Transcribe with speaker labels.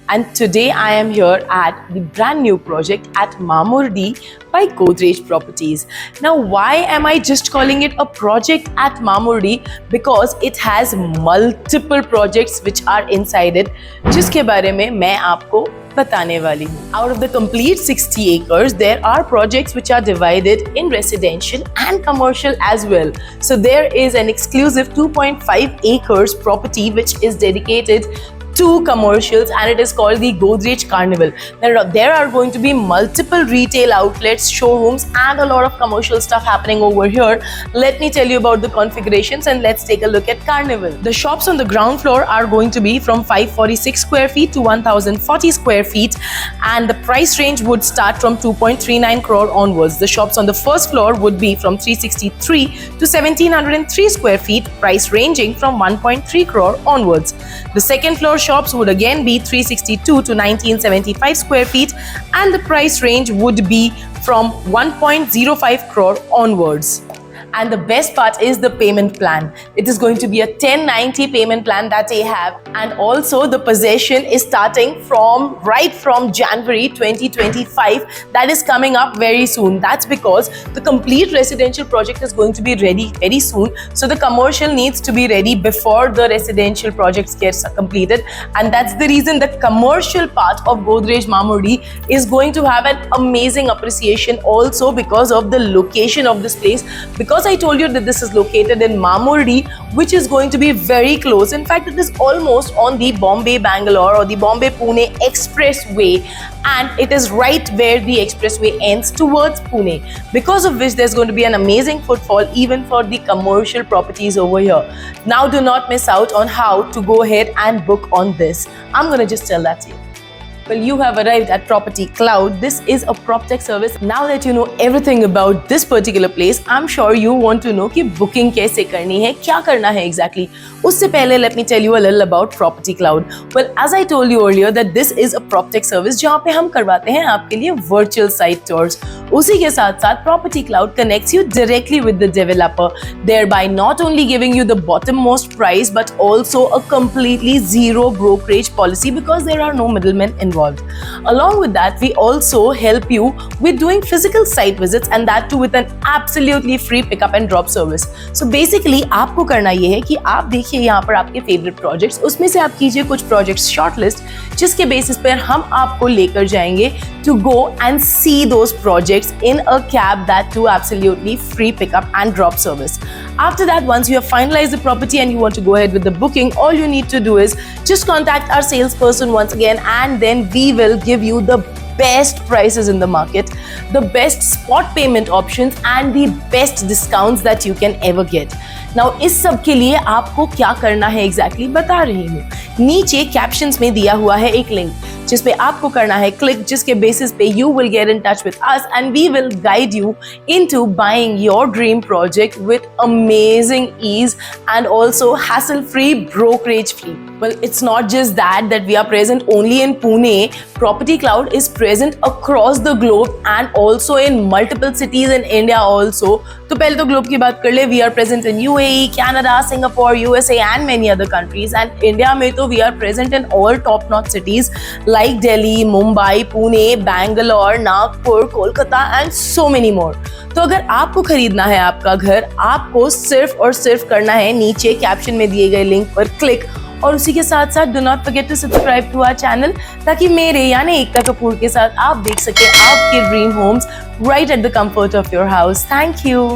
Speaker 1: and today I am here at the brand new project at Mamurdi by Godrej Properties. Now, why am I just calling it a project at Mamurdi? Because it has multiple projects which are inside it, जिसके बारे में मैं आपको बताने वाली हूँ. Out of the complete 60 acres, there are projects which are divided in residential and commercial as well. So there is an exclusive 2.5 acres property which is dedicated to commercials, and it is called the Godrej Carnival. There are going to be multiple retail outlets, showrooms, and a lot of commercial stuff happening over here. Let me tell you about the configurations and let's take a look at Carnival. The shops on the ground floor are going to be from 546 square feet to 1040 square feet, and the price range would start from 2.39 crore onwards. The shops on the first floor would be from 363 to 1703 square feet, price ranging from 1.3 crore onwards. The second floor shops would again be 362 to 1975 square feet, and the price range would be from 1.05 crore onwards. And the best part is the payment plan. It is going to be a 1090 payment plan that they have, and also the possession is starting right from January 2025. That is coming up very soon. That's because the complete residential project is going to be ready very soon. So the commercial needs to be ready before the residential projects get completed, and that's the reason the commercial part of Godrej Mamurdi is going to have an amazing appreciation also because of the location of this place. Because I told you that this is located in Mamurdi, which is going to be very close. In fact, it is almost on the Bombay-Bangalore or the Bombay-Pune expressway, and it is right where the expressway ends towards Pune. Because of which there's going to be an amazing footfall even for the commercial properties over here. Now do not miss out on how to go ahead and book on this. I'm going to just tell that to you. Well, you have arrived at Property Cloud. This is a PropTech service. Now that you know everything about this particular place, I'm sure you want to know कि booking कैसे करनी है, क्या करना है exactly. उससे पहले let me tell you a little about Property Cloud. Well, as I told you earlier that this is a PropTech service जहाँ पे हम करवाते हैं आपके लिए virtual site tours. उसी के साथ साथ Property Cloud connects you directly with the developer, thereby not only giving you the bottommost price but also a completely zero brokerage policy because there are no middlemen involved. Along with that, we also help you with doing physical site visits, and that too with an absolutely free pickup and drop service. So basically आपको करना ये है कि आप देखिए यहाँ पर आपके favorite projects, उसमें से आप कीजिए कुछ projects shortlist, जिसके basis पर हम आपको लेकर जाएंगे to go and see those projects in a cab, that too absolutely free pickup and drop service. After that, once you have finalized the property and you want to go ahead with the booking, all you need to do is just contact our salesperson once again, and then we will give you the best prices in the market, the best spot payment options, and the best discounts that you can ever get. Now, इस सब के लिए आपको क्या करना है exactly बता रही हूँ. नीचे captions में दिया हुआ है एक link जिस पे आपको करना है click, जिसके basis पे you will get in touch with us and we will guide you into buying your dream project with amazing ease and also hassle-free, brokerage-free. Well, it's not just that we are present only in Pune. Property Cloud is present across the globe and also in multiple cities in India also. तो पहले तो globe की बात कर ले. We are present in UAE, Canada, Singapore, USA and many other countries. And India में तो we are present in all top-notch cities like Delhi, Mumbai, Pune, Bangalore, Nagpur, Kolkata and so many more. तो अगर आपको खरीदना है आपका घर, आपको सिर्फ और सिर्फ करना है नीचे कैप्शन में दिए गए लिंक पर क्लिक, और उसी के साथ साथ do not forget to subscribe to our channel ताकि मेरे यानी एकता कपूर के साथ आप देख सके आपके dream homes right at the comfort of your house. Thank you.